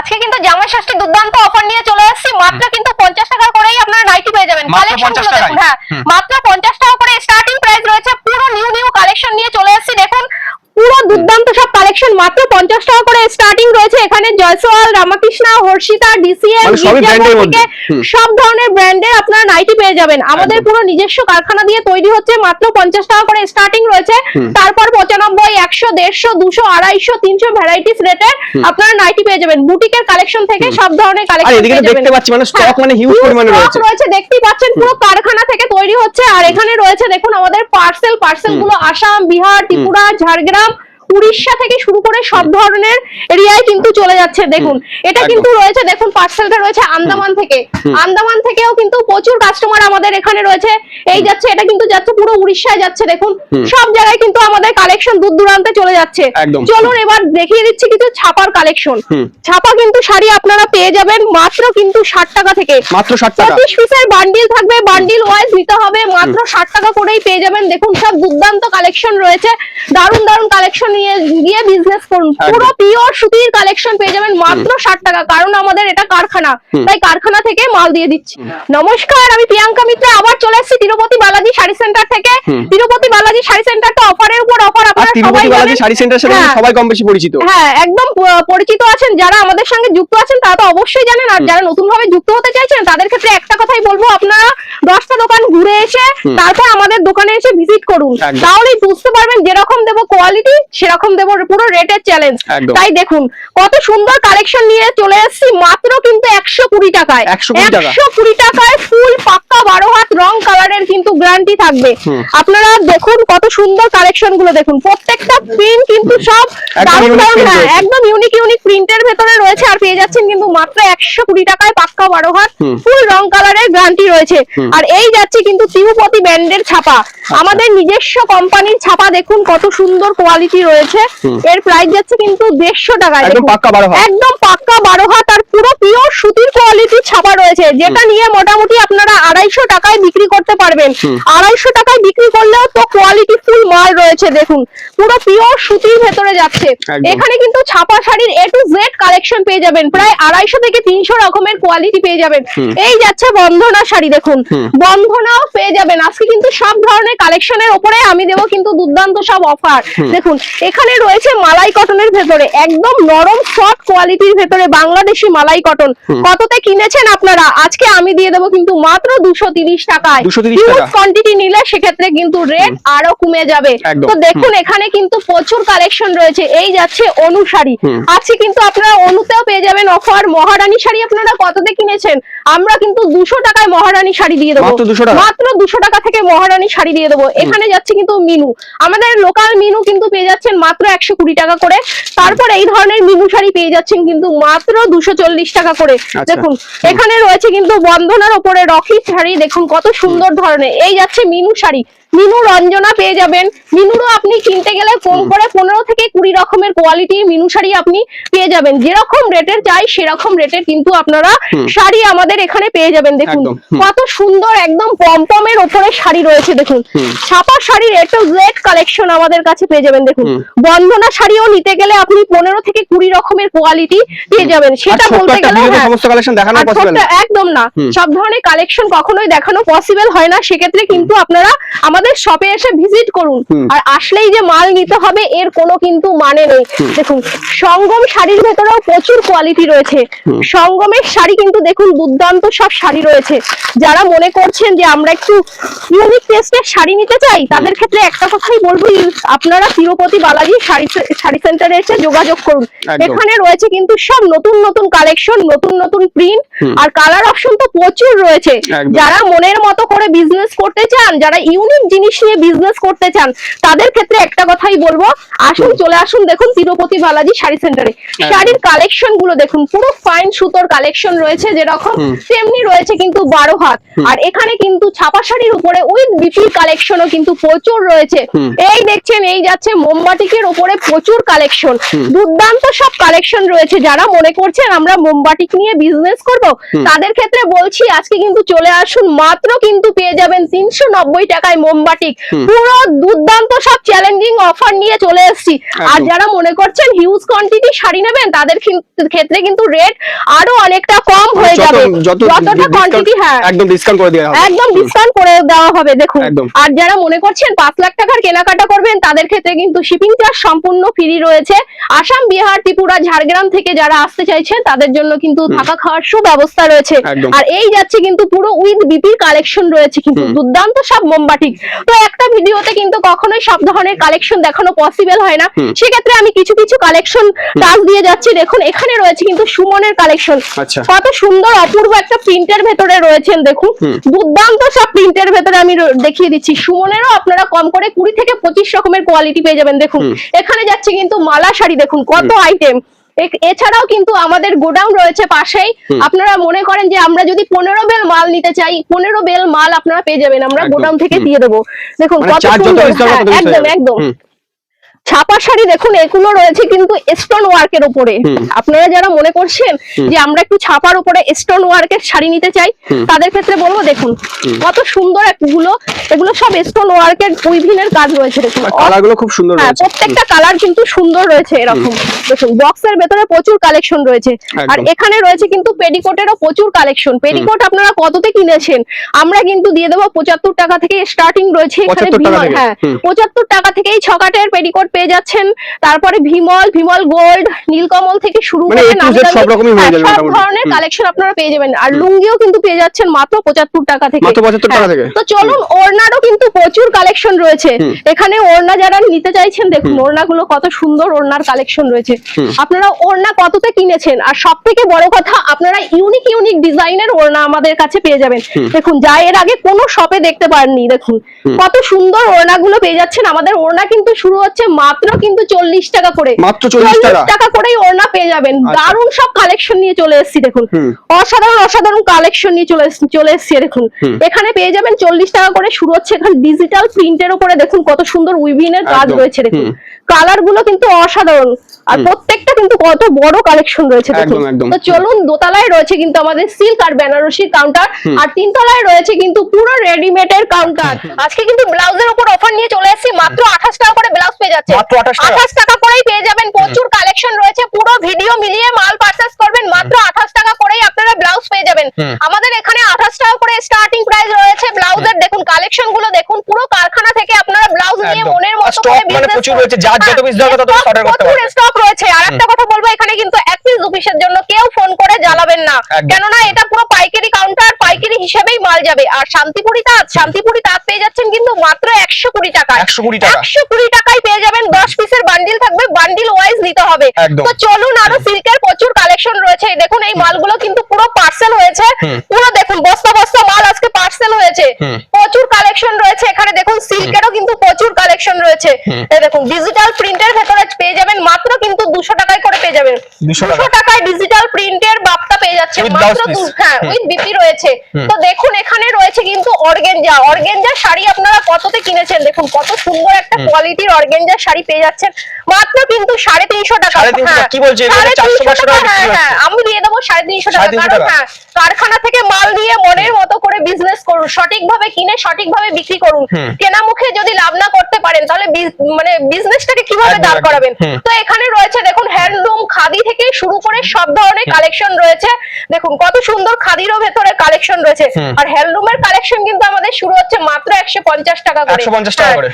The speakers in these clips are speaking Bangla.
আজকে কিন্তু জামাই ষষ্ঠী দুর্দান্ত অফার নিয়ে চলে এসেছি। মাত্র কিন্তু 50 টাকা করেই আপনারা নাইটি পেয়ে যাবেন। কালেকশনগুলো দেখুন, হ্যাঁ মাত্র 50 টাকা করে স্টার্টিং প্রাইস রয়েছে। পুরো নিউ কালেকশন নিয়ে চলে এসেছি। দেখুন পুরো দুর্দান্ত সব কালেকশন মাত্র 50 টাকা করে স্টার্টিং রয়েছে। এখানে জয়সওয়াল, রামাকৃষ্ণা, হর্ষিতা, ডিসিএল সব ধরনের ব্র্যান্ডের আপনারা নাইটি পেয়ে যাবেন। আমাদের পুরো নিজস্ব কারখানা দিয়ে তৈরি হচ্ছে। মাত্র 50 টাকা করে স্টার্টিং রয়েছে। তারপর 95, 100, 150, 200, 250, 300 ভ্যারাইটিস রেটের আপনারা নাইটি পেয়ে যাবেন। বুটিকের কালেকশন থেকে সব ধরনের কালেকশন পেয়ে যাবেন। দেখতে পাচ্ছি মানে স্টক মানে হিউজ পরিমাণে রয়েছে, দেখতেই পাচ্ছেন পুরো কারখানা থেকে তৈরি হচ্ছে। আর এখানে রয়েছে দেখুন আমাদের পার্সেল গুলো আসাম, বিহার, ত্রিপুরা, ঝাড়গ্রাম, উড়িষ্যা থেকে শুরু করে সব ধরনের এরিয়ায় কিন্তু চলে যাচ্ছে। দেখুন এটা কিন্তু রয়েছে, দেখুন পার্সেলটা রয়েছে আন্দামান থেকে। আন্দামান থেকেও কিন্তু প্রচুর কাস্টমার আমাদের এখানে রয়েছে। এই যাচ্ছে, এটা কিন্তু যাচ্ছে পুরো উড়িষ্যায় যাচ্ছে। দেখুন সব জায়গায় কিন্তু আমাদের কালেকশন দূর দূরান্তে চলে যাচ্ছে। চলুন এবার দেখিয়ে দিচ্ছি কিছু ছাপার কালেকশন। ছাপা কিন্তু শাড়ি আপনারা পেয়ে যাবেন মাত্র কিন্তু 60 টাকা থেকে। মাত্র 60 টাকা। 25 পিসের বান্ডিল থাকবে, বান্ডিল ওয়াইজ নিতে হবে। মাত্র 60 টাকা করেই পেয়ে যাবেন। দেখুন সব দুর্দান্ত কালেকশন রয়েছে। দারুণ কালেকশন নিয়ে গিয়ে বিজনেস করুন। পুরো পিওর সুতির কালেকশন পেয়ে যাবেন মাত্র 60 টাকা। কারণ আমাদের এটা কারখানা, তাই কারখানা থেকে মাল দিয়ে দিচ্ছি। নমস্কার, আমি প্রিয়াঙ্কা মিত্র আবার চলে এসেছি তিরুপতি বালাজি শাড়ি সেন্টার থেকে। তিরুপতি বালাজি শাড়ি সেন্টারটা অফারের উপর অফার। আপনারা সবাই বালাজি শাড়ি সেন্টারের সাথে সবাই কম বেশি পরিচিত। হ্যাঁ একদম পরিচিত আছেন। যারা আমাদের সঙ্গে যুক্ত আছেন তারা তো অবশ্যই জানেন। আর যারা নতুন ভাবে যুক্ত হতে চাইছেন তাদের ক্ষেত্রে একটা কথাই বলবো, আপনারা 10টা দোকান ঘুরে এসে তারপর আমাদের দোকানে এসে ভিজিট করুন। তাহলেই বুঝতে পারবেন যেরকম দেবো কোয়ালিটি সেরকম দেবো পুরো রেটের চ্যালেঞ্জ। তাই দেখুন কত সুন্দর কালেকশন নিয়ে চলে এসেছি মাত্র কিন্তু 120 টাকায়। 120 টাকায় ফুল পাক্কা 12 হাত রং কালারের কিন্তু গ্যারান্টি থাকবে। আপনারা দেখুন কত সুন্দর কালেকশন গুলো দেখুন। প্রত্যেকটা প্রিন্ট কিন্তু সব একদম ইউনিক প্রিন্টের ভেতরে রয়েছে। আর পেয়ে যাচ্ছেন কিন্তু মাত্র 120 টাকায় পাক্কা 12 হাত ফুল রং কালারের গ্যারান্টি রয়েছে। আর এই যাচ্ছে কিন্তু তিরুপতি ব্র্যান্ডের ছাপা, আমাদের নিজস্ব কোম্পানির ছাপা। দেখুন কত সুন্দর কোয়ালিটি রয়েছে। এর প্রাইস যাচ্ছে কিন্তু 150 টাকায়। একদম পাক্কা 12 হাত, একদম পাক্কা 12 হাত আর পুরো পিওর সুতির কোয়ালিটি ছাপা রয়েছে, যেটা নিয়ে মোটামুটি আপনারা 250 টাকায় বিক্রি করতে পারবেন। 250 টাকায় বিক্রি করলেও তো কোয়ালিটি ফুল মাল রয়েছে। দেখুন পুরো পিওর সুতির ভেতরে যাচ্ছে। এখানে কিন্তু ছাপা শাড়ির A to Z কালেকশন পেয়ে যাবেন। প্রায় 250 থেকে 300 রকমের কোয়ালিটি পেয়ে যাবেন। এই যাচ্ছে বন্ধনা শাড়ি। দেখুন বন্ধনাও পেয়ে যাবেন। আজকে কিন্তু সব ধরনের কালেকশনের উপরে আমি দেবো কিন্তু দুর্দান্ত সব অফার। দেখুন এখানে রয়েছে মালাই কটনের ভেতরে, একদম নরম সফট কোয়ালিটির ভেতরে বাংলাদেশি মালাই কটন। কততে কিনেছেন আপনারা? আজকে আমি দিয়ে দেবো কিন্তু মাত্র 230 টাকায়। হিউজ কোয়ান্টিটি নিলে সেক্ষেত্রে কিন্তু রেট আরো কমে যাবে। তো দেখুন এখানে কিন্তু প্রচুর কালেকশন রয়েছে। এই যাচ্ছে অনু শাড়ি। আজকে কিন্তু আপনারা অনুতেও পেয়ে যাবেন অফার। মহারানী শাড়ি আপনারা কততে কিনেছেন? আমরা কিন্তু 200 টাকায় মহারানী শাড়ি দিয়ে দেবো। মাত্র 200 টাকা থেকে মহারানী শাড়ি দিয়ে দেবো। এখানে যাচ্ছে কিন্তু মিনু, আমাদের লোকাল মিনু কিন্তু পেয়ে যাচ্ছেন মাত্র 120 টাকা করে। তারপর এই ধরনের মিনু শাড়ি পেয়ে যাচ্ছেন কিন্তু মাত্র 240 টাকা করে। দেখুন এখানে রয়েছে কিন্তু বন্ধনার উপরে রকি শাড়ি। দেখুন কত সুন্দর ধরনের। এই যাচ্ছে মিনু শাড়ি, মিনু রঞ্জনা পেয়ে যাবেন। মিনুরও আপনি কিনতে গেলে কম করে 15 থেকে 20 রকমের কোয়ালিটি মিনু শাড়ি আপনি পেয়ে যাবেন। যেরকম রেটের চাই সেরকম রেটের কিন্তু আপনারা শাড়ি আমাদের এখানে পেয়ে যাবেন। দেখুন কত সুন্দর একদম পমপমের উপরে শাড়ি রয়েছে। দেখুন ছাপা শাড়ির A to Z কালেকশন আমাদের কাছে পেয়ে যাবেন। দেখুন বন্ধনা শাড়িও নিতে গেলে আপনি 15 থেকে 20 রকমের কোয়ালিটি পেয়ে যাবেন। সেটা বলতে গেলে সমস্ত কালেকশন দেখানো পসিবল না, একদম না। সব ধরনের কালেকশন কখনোই দেখানো পসিবল হয় না। সেক্ষেত্রে কিন্তু আপনারা আমাদের শপে এসে ভিজিট করুন। আর আসলেই যে মাল নিতে হবে এর কোনো কিন্তু মানে নেই। দেখুন সঙ্গম শাড়ির ভেতরেও প্রচুর কোয়ালিটি রয়েছে। সঙ্গমের শাড়ি কিন্তু দেখুন দুর্দান্ত সব শাড়ি রয়েছে। যারা মনে করছেন যে আমরা একটু ইউনিক টেস্টের শাড়ি নিতে চাই তাদের ক্ষেত্রে একটা কথাই বলবো, আপনারা তিরুপতি বালাজি শাড়ি সেন্টারে এসে যোগাযোগ করুন। এখানে রয়েছে কিন্তু সব নতুন কালেকশন, নতুন প্রিন্ট আর কালার অপশন তো প্রচুর রয়েছে। যারা মনের মতো করে বিজনেস করতে চান, যারা ইউনিক জিনিস নিয়ে বিজনেস করতে চান তাদের ক্ষেত্রে একটা কথাই বলবো, আসুন চলে আসুন। দেখুন তিরুপতি বালাজি শাড়ি সেন্টারে শাড়ির কালেকশন গুলো দেখুন, পুরো ফাইন সুতোর কালেকশন রয়েছে যেরকম তেমনি রয়েছে কিন্তু 12 হাত। আর এখানে কিন্তু ছাপা শাড়ির উপরে উইথ বিপি কালেকশনও কিন্তু প্রচুর রয়েছে। এই দেখছেন এই যাচ্ছে মোমবাটিকের উপরে প্রচুর কালেকশন, দুর্দান্ত সব কালেকশন রয়েছে। যারা মনে করছেন আমরা মোমবাটিক নিয়ে বিজনেস করব তাদের ক্ষেত্রে বলছি আজকে কিন্তু চলে আসুন। মাত্র কিন্তু পেয়ে যাবেন 390 টাকায় মোমবাটিক মোমবাটিক, পুরো দুর্দান্ত সব চ্যালেঞ্জিং অফার নিয়ে চলে এসেছি। আর যারা মনে করছেন হিউজ কোয়ান্টিটি শাড়ি নেবেন তাদের ক্ষেত্রে কিন্তু রেট আরো অনেকটা কম হয়ে যাবে, যতটা কোয়ান্টিটি একদম ডিসকাউন্ট করে দেওয়া হবে, একদম ডিসকাউন্ট করে দেওয়া হবে দেখুন। আর যারা মনে করছেন 5 লাখ টাকার কেনাকাটা করবেন তাদের ক্ষেত্রে কিন্তু শিপিং চার্জ সম্পূর্ণ ফ্রি রয়েছে। আসাম, বিহার, ত্রিপুরা, ঝাড়গ্রাম থেকে যারা আসতে চাইছেন তাদের জন্য কিন্তু থাকা খাওয়ার সুব্যবস্থা রয়েছে। আর এই যাচ্ছে কিন্তু পুরো উইথ বিপির কালেকশন রয়েছে, কিন্তু দুর্দান্ত সব মোমবাটিক। তো একটা ভিডিওতে কিন্তু কখনোই সব ধরনের কালেকশন দেখানো পসিবল হয় না, সেক্ষেত্রে আমি কিছু কিছু কালেকশন টাচ দিয়ে যাচ্ছি। দেখুন এখানে রয়েছে কিন্তু সুমনের কালেকশন, কত সুন্দর অপূর্ব একটা প্রিন্টের ভেতরে রয়েছেন দেখুন, দুর্দান্ত সব প্রিন্টের ভেতরে আমি দেখিয়ে দিচ্ছি। সুমনেরও আপনারা কম করে 20 থেকে 25 রকমের কোয়ালিটি পেয়ে যাবেন। দেখুন এখানে যাচ্ছে কিন্তু মালা শাড়ি, দেখুন কত আইটেম। এছাড়াও কিন্তু আমাদের গোডাউন রয়েছে পাশেই, আপনারা মনে করেন যে আমরা যদি 15 বেল মাল নিতে চাই, 15 বেল মাল আপনারা পেয়ে যাবেন, আমরা গোডাউন থেকে দিয়ে দেবো। দেখুন কত সুন্দর, একদম একদম ছাপা শাড়ি। দেখুন এগুলো রয়েছে কিন্তু স্টোন ওয়ার্কের উপরে। আপনারা যারা মনে করছেন যে আমরা একটু ছাপার উপরে স্টোন ওয়ার্কের শাড়ি নিতে চাই তাদের ক্ষেত্রে বলবো দেখুন কত সুন্দর এগুলো সব স্টোন ওয়ার্কের উইভিনের কাজ রয়েছে। দেখুন কালারগুলো খুব সুন্দর রয়েছে, প্রত্যেকটা কালার কিন্তু সুন্দর রয়েছে এরকম। দেখুন বক্সের ভেতরে প্রচুর কালেকশন রয়েছে। আর এখানে রয়েছে কিন্তু পেটিকোটেরও প্রচুর কালেকশন। পেটিকোট আপনারা কততে কিনেছেন? আমরা কিন্তু দিয়ে দেবো 75 টাকা থেকে স্টার্টিং রয়েছে এখানে। 75 টাকা থেকেই 6 কাটের পেটিকোট পেয়ে যাচ্ছেন। তারপরে ভিমল গোল্ড, নীলকমল থেকে শুরু করে সব ধরনের কালেকশন আপনারা পেয়ে যাবেন। আর লুঙ্গিও কিন্তু পেয়ে যাচ্ছেন মাত্র 75 টাকা থেকে। তো চলুন, ওড়নারও কিন্তু প্রচুর কালেকশন রয়েছে এখানে। ওড়না যারা নিতে চাইছেন দেখুন ওড়নাগুলো কত সুন্দর, ওড়নার কালেকশন রয়েছে। আপনারা ওড়না কততে কিনেছেন? আর সব থেকে বড় কথা আপনারা ইউনিক ডিজাইনের ওড়না আমাদের কাছে পেয়ে যাবেন। দেখুন যা এর আগে কোনো শপে দেখতে পাননি। দেখুন কত সুন্দর ওড়নাগুলো পেয়ে যাচ্ছেন। আমাদের ওড়না কিন্তু শুরু হচ্ছে মাত্র কিন্তু 40 টাকা করে, মাত্র 40 টাকা করেই ওড়না পেয়ে যাবেন। দারুণ সব কালেকশন নিয়ে চলে এসেছি দেখুন, অসাধারণ কালেকশন নিয়ে চলে এসেছি। দেখুন এখানে পেয়ে যাবেন 40 টাকা করে শুরু হচ্ছে। এখানে ডিজিটাল প্রিন্টের উপরে দেখুন কত সুন্দর উইভিনের কাজ রয়েছে। দেখুন কালার গুলো কিন্তু অসাধারণ, আর প্রত্যেকটা কিন্তু কত বড় কালেকশন রয়েছে দেখুন। তো চলুন, দোতলায় রয়েছে কিন্তু আমাদের সিল্ক আর বেনারসির কাউন্টার, আর 3 তলায় রয়েছে কিন্তু পুরো রেডিমেডের কাউন্টার। আজকে কিন্তু ব্লাউজের উপর অফার নিয়ে চলে এসেছি, মাত্র 28 টাকা করে ব্লাউজ পেয়ে যাচ্ছে। 28 টাকা করেই পেয়ে যাবেন, প্রচুর কালেকশন রয়েছে। পুরো ভিডিও মিলিয়ে মাল পারচেজ করবেন, মাত্র 28 টাকা করেই আপনারা ব্লাউজ পেয়ে যাবেন। আমাদের এখানে 28 টাকা করে স্টার্টিং প্রাইস রয়েছে ব্লাউজের। দেখুন কালেকশন গুলো দেখুন, পুরো কারখানা থেকে আপনারা ব্লাউজ নিয়ে মনের মতো করে বিজনেস, প্রচুর রয়েছে, যার যত পিস দরকার তত অর্ডার করতে পারেন। স্টক রয়েছে। আর একটা কথা বলবো, এখানে কিন্তু 1 পিস 2 পিসের জন্য কেউ ফোন করে জ্বালাবেন না, কেননা এটা পুরো পাইকারি কাউন্টার, পাইকারি হিসেবেই মাল যাবে। আর শান্তিপুরি তাঁত পেয়ে যাচ্ছেন কিন্তু মাত্র 120 টাকা, 120 টাকায় পেয়ে যাবেন। 10 পিসের বান্ডিল থাকবে, বান্ডিল ওয়াইজ নিতে হবে। তো চলুন, আরো সিল্কের প্রচুর কালেকশন রয়েছে। দেখুন এই মালগুলো কিন্তু পুরো পার্সেল হয়েছে, পুরো দেখুন বস্তা মাল আজকে পার্সেল হয়েছে। প্রচুর কালেকশন রয়েছে এখানে। দেখুন সিল্কেরও কিন্তু প্রচুর কালেকশন রয়েছে। এই দেখুন ডিজিটাল প্রিন্টের ভেতরে পেয়ে যাবেন মাত্র কিন্তু 200 টাকায় করে পেয়ে যাবেন। 200 টাকায় ডিজিটাল প্রিন্টের বাপ্তা পেয়ে যাচ্ছে মাত্র। হ্যাঁ, উইথ বিপি রয়েছে। তো দেখুন এখানে রয়েছে কিন্তু অর্গেঞ্জা শাড়ি। আপনারা কততে কিনেছেন? দেখুন কত সুন্দর একটা কোয়ালিটির অর্গেঞ্জা শাড়ি পেয়ে যাচ্ছেন মাত্র কিন্তু 350 টাকা। কি বলছেন? 400 টাকা। হ্যাঁ, আমি দিয়ে দেবো 350 টাকা। কারণ হ্যাঁ, কারখানা থেকে মাল নিয়ে মনের মতো করে বিজনেস করুন, সঠিকভাবে কিনে সঠিকভাবে বিক্রি করুন। কেনা মুখে যদি লাভ না করতে পারেন তাহলে মানে বিজনেসটাকে কিভাবে দাঁড় করাবেন? তো এখানে রয়েছে দেখুন হ্যান্ডলুম, খাদি থেকে শুরু করে সব ধরনের কালেকশন রয়েছে। দেখুন কত সুন্দর খাদিরও ভেতরে কালেকশন রয়েছে। আর হ্যান্ডলুমের কালেকশন কিন্তু আমাদের শুরু হচ্ছে মাত্র 150 টাকা করে।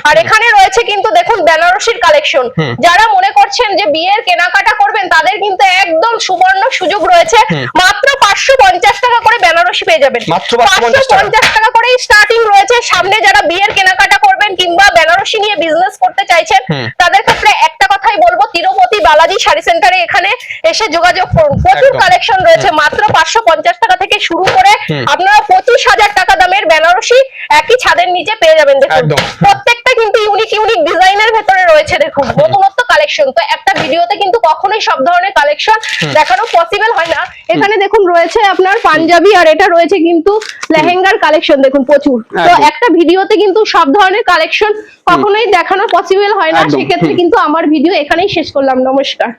আর এখানে রয়েছে কিন্তু দেখুন বেনারসির কালেকশন। যারা মনে করছেন যে বিয়ের কেনাকাটা করবেন তাদের কিন্তু একদম সুবর্ণ সুযোগ রয়েছে। মাত্র 550 টাকা করে বেনারসি পেয়ে যাবেন, মাত্র 550 টাকা করে স্টার্টিং রয়েছে। সামনে যারা বিয়ের কেনাকাটা করবেন কিংবা বেনারসি নিয়ে বিজনেস করতে চাইছেন তাদের ক্ষেত্রে একটা কথাই বলবো, তিরুপতি বালাজি শাড়ি সেন্টারে এখানে এসে যোগাযোগ করুন। প্রচুর কালেকশন রয়েছে। মাত্র 550 টাকা থেকে শুরু করে আপনারা 25,000 টাকা দামের বেনারসি একই ছাদের নিচে পেয়ে যাবেন। দেখুন প্রত্যেকটা কিন্তু ইউনিক ডিজাইনের ভেতরে রয়েছে। দেখুন নতুনত্ব কালেকশন। তো একটা ভিডিওতে কিন্তু কখনোই সব ধরনের কালেকশন দেখানো পসিবল হয় না। এখানে দেখুন রয়েছে আপনার পাঞ্জাবি, আর এটা রয়েছে কিন্তু লেহেঙ্গার কালেকশন। দেখুন প্রচুর। তো একটা ভিডিওতে কিন্তু সব ধরনের কালেকশন কখনোই দেখানো পসিবল হয় না, সেক্ষেত্রে কিন্তু আমার ভিডিও এখানেই শেষ করলাম। নমস্কার।